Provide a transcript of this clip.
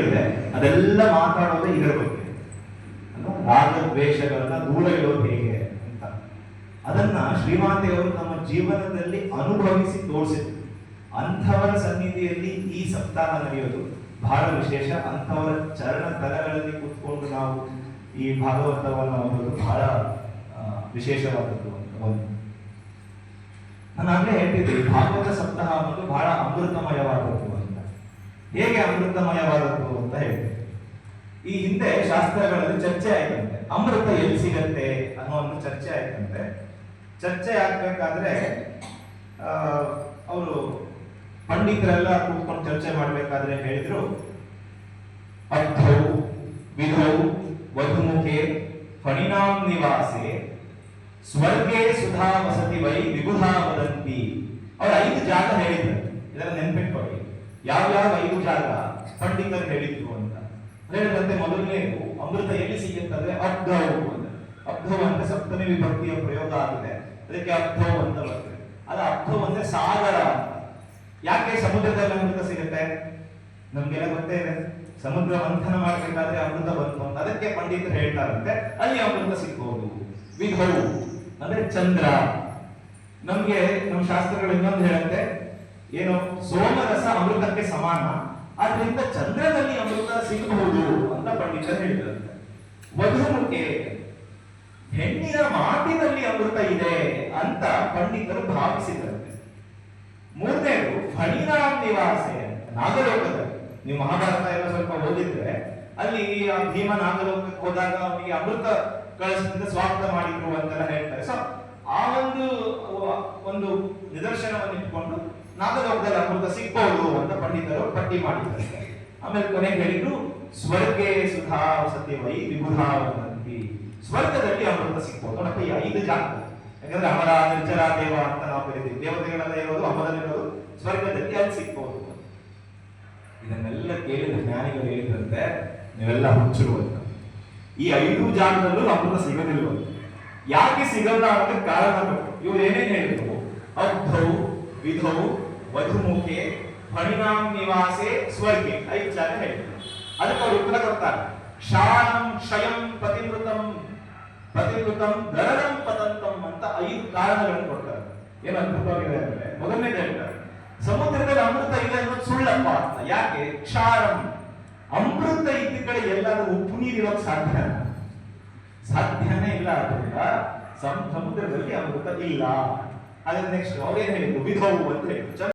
ಇದೆ, ಅದೆಲ್ಲ ಮಾತಾಡೋದೇ ಇದರ ಬಗ್ಗೆ. ರಾಗ ದ್ವೇಷಗಳನ್ನ ದೂರ ಇಡೋದು ಹೇಗೆ ಅಂತ ಅದನ್ನ ಶ್ರೀಮಾತೆಯವರು ನಮ್ಮ ಜೀವನದಲ್ಲಿ ಅನುಭವಿಸಿ ತೋರಿಸಿದ್ರು. ಅಂಥವರ ಸನ್ನಿಧಿಯಲ್ಲಿ ಈ ಸಪ್ತಾಹ ನಡೆಯೋದು ಬಹಳ ವಿಶೇಷ. ಅಂಥವರ ಚರಣ ತಲಗಳಲ್ಲಿ ಕೂತ್ಕೊಂಡು ನಾವು ಈ ಭಾಗವತವನ್ನು ಓದೋದು ಬಹಳ ವಿಶೇಷವಾದದ್ದು ಅಂತ ಒಂದು. ನಾನು ಆಗ್ಲೇ ಹೇಳ್ತಿದ್ದೆ, ಭಾಗವತ ಸಪ್ತಾಹ ಅನ್ನೋದು ಬಹಳ ಅಮೃತಮಯವಾದದ್ದು ಅಂತ. ಹೇಗೆ ಅಮೃತಮಯವಾದದ್ದು ಅಂತ ಹೇಳ್ತೇವೆ. ಈ ಹಿಂದೆ ಶಾಸ್ತ್ರಗಳಲ್ಲಿ ಚರ್ಚೆ ಆಯ್ತಂತೆ, ಅಮೃತ ಎಲ್ಲಿ ಸಿಗತ್ತೆ ಅನ್ನೋ ಒಂದು ಚರ್ಚೆ ಆಯ್ತಂತೆ. ಚರ್ಚೆ ಆಗ್ಬೇಕಾದ್ರೆ ಅವರು ಪಂಡಿತರೆಲ್ಲ ಕೂತ್ಕೊಂಡು ಚರ್ಚೆ ಮಾಡ್ಬೇಕಾದ್ರೆ ಹೇಳಿದ್ರು, ಅರ್ಥೌ ವಿಧೌ ವಧುಮುಖೆ ಫಣಿನಾಂ ನಿವಾಸೆ ಸ್ವರ್ಗೇ ಸುಧಾ ವಸತಿ ವೈ ವಿಬುಧಾ ವದಂತಿ. ಅವ್ರು 5 ಜಾಗ ಹೇಳಿದ್ರು. ಇದನ್ನ ನೆನ್ಪಿಟ್ಕೊಳ್ಳಿ, ಯಾವ್ಯಾವ 5 ಜಾಗ ಪಂಡಿತರು ಹೇಳಿದ್ರು ಅಂತ. ಹೇಳಿದಂತೆ ಮೊದಲನೇದು ಅಮೃತ ಎಲ್ಲಿ ಸಿಗುತ್ತಂದ್ರೆ ಅಬ್ಧೌ ಅಂತ. ಅಬ್ಧೌ ಅಂದ್ರೆ ಸಪ್ತಮಿ ವಿಭಕ್ತಿಯ ಪ್ರಯೋಗ ಆಗಿದೆ, ಅದಕ್ಕೆ ಅಬ್ಧೌ ಅಂತ ಬರ್ತದೆ. ಅದು ಅಬ್ಧೌ ಅಂದ್ರೆ ಸಾಗರ ಅಂತ. ಯಾಕೆ ಸಮುದ್ರದಲ್ಲಿ ಅಮೃತ ಸಿಗುತ್ತೆ? ನಮ್ಗೆಲ್ಲ ಗೊತ್ತೇ ಇದೆ, ಸಮುದ್ರ ಮಂಥನ ಮಾಡ್ಬೇಕಾದ್ರೆ ಅಮೃತ ಬಂತು ಅಂತ. ಅದಕ್ಕೆ ಪಂಡಿತರು ಹೇಳ್ತಾರಂತೆ ಅಲ್ಲಿ ಅಮೃತ ಸಿಗ್ಬಹುದು. ವಿಧೌ ಅಂದ್ರೆ ಚಂದ್ರ. ನಮ್ಗೆ ನಮ್ಮ ಶಾಸ್ತ್ರಗಳು ಇನ್ನೊಂದು ಹೇಳುತ್ತೆ, ಏನು ಸೋಮರಸ ಅಮೃತಕ್ಕೆ ಸಮಾನ, ಆದ್ರಿಂದ ಚಂದ್ರನಲ್ಲಿ ಅಮೃತ ಸಿಗಬಹುದು ಅಂತ ಪಂಡಿತರು ಹೇಳಿದಂತೆ. ವಧುಮುಖೆ, ಹೆಣ್ಣಿನ ಮಾತಿನಲ್ಲಿ ಅಮೃತ ಇದೆ ಅಂತ ಪಂಡಿತರು ಭಾವಿಸಿದಂತೆ. ಮೂರನೇದು ಫಣಿನಾಂ ನಿವಾಸೆ, ನಾಗಲೋಕದಲ್ಲಿ. ನೀವು ಮಹಾಭಾರತ ಎಲ್ಲ ಸ್ವಲ್ಪ ಓದಿದ್ರೆ ಅಲ್ಲಿ ಭೀಮ ನಾಗಲೋಕಕ್ಕೆ ಹೋದಾಗ ಅವನಿಗೆ ಅಮೃತ ಕಳಸದಿಂದ ಸ್ವಾಗತ ಮಾಡಿದ್ರು ಅಂತೆಲ್ಲ ಹೇಳ್ತಾರೆ. ಸೊ ಆ ಒಂದು ನಿದರ್ಶನವನ್ನು ಇಟ್ಕೊಂಡು ನಾಗಲೋಕದಲ್ಲಿ ಅಮೃತ ಸಿಗ್ಬಹುದು ಅಂತ ಪಂಡಿತರು ಪಟ್ಟಿ ಮಾಡಿದ್ದಾರೆ. ಆಮೇಲೆ ಕೊನೆಗೆ ಹೇಳಿದ್ರು, ಸ್ವರ್ಗೇ ಸುಧಾ ವಸತಿ ವೈ ವಿಬುಧಾ ವದಂತಿ. ಸ್ವರ್ಗದಲ್ಲಿ ಅಮೃತ ಸಿಗ್ಬಹುದು. ನೋಡಪ್ಪ, ಈ 5 ಜಾಗ. ಯಾಕಂದ್ರೆ ಅಮರ ನಿರ್ಜರ ದೇವ ಅಂತ ನಾವು ಕರಿತೀವಿ. ದೇವತೆಗಳೆಲ್ಲ ಇರೋದು ಅಮರಲ್ಲಿರೋದು ಸ್ವರ್ಗದಲ್ಲಿ, ಅಲ್ಲಿ ಸಿಗ್ಬಹುದು. ಇದನ್ನೆಲ್ಲ ಕೇಳಿದ ಜ್ಞಾನಿಗಳು ಹೇಳಿದಂತೆ, ನೀವೆಲ್ಲ ಹುಚ್ಚುರುವಂತ. ಈ 5 ಜಾಗದಲ್ಲೂ ಅಮೃತ ಸಿಗೋದಿಲ್ವಂತ. ಯಾಕೆ ಸಿಗಲ್ಲ ಅನ್ನೋದಕ್ಕೆ ಕಾರಣ ಕೊಟ್ಟರು. ಇವ್ರು ಏನೇನು ಹೇಳಿದ್ರು? ಅಬ್ಧೌ ವಿಧೌ ವಧುಮುಖೆ ಫಣಿನಾಂ ನಿವಾಸೆ ಸ್ವರ್ಗೆ 5 ಜಾಗ ಹೇಳಿದ್ರು. ಅದಕ್ಕೆ ಅವ್ರು ಉತ್ತರ ಕೊಡ್ತಾರೆ, ಕ್ಷಾರಂ ಕ್ಷಯಂ ಪ್ರತಿಮೃತಂ ದರರಂ ಪತಂತಂ ಅಂತ 5 ಕಾರಣಗಳನ್ನು ಕೊಡ್ತಾರೆ. ಏನು ಅದ್ಭುತವಾಗಿದೆ ಅಂದ್ರೆ, ಮೊದಲನೇದು ಹೇಳ್ತಾರೆ, ಸಮುದ್ರದಲ್ಲಿ ಅಮೃತ ಇದೆ ಅನ್ನೋದು ಸುಳ್ಳಪ್ಪ ಅಂತ. ಯಾಕೆ? ಕ್ಷಾರಂ, ಅಮೃತ ಇದ್ದ ಕಡೆ ಎಲ್ಲಾದ್ರೂ ಉಪ್ಪು ನೀರಿರೋಕ್ ಸಾಧ್ಯನೇ ಇಲ್ಲ. ಅದರಿಂದ ಸಮುದ್ರದಲ್ಲಿ ಅಮೃತ ಇಲ್ಲ. ಅದ್ರ ನೆಕ್ಸ್ಟ್ ಅವ್ರೇನ್ ಹೇಳಿದ್ರು? ವಿಧೌ ಅಂತ ಹೇಳಿದ್ರು.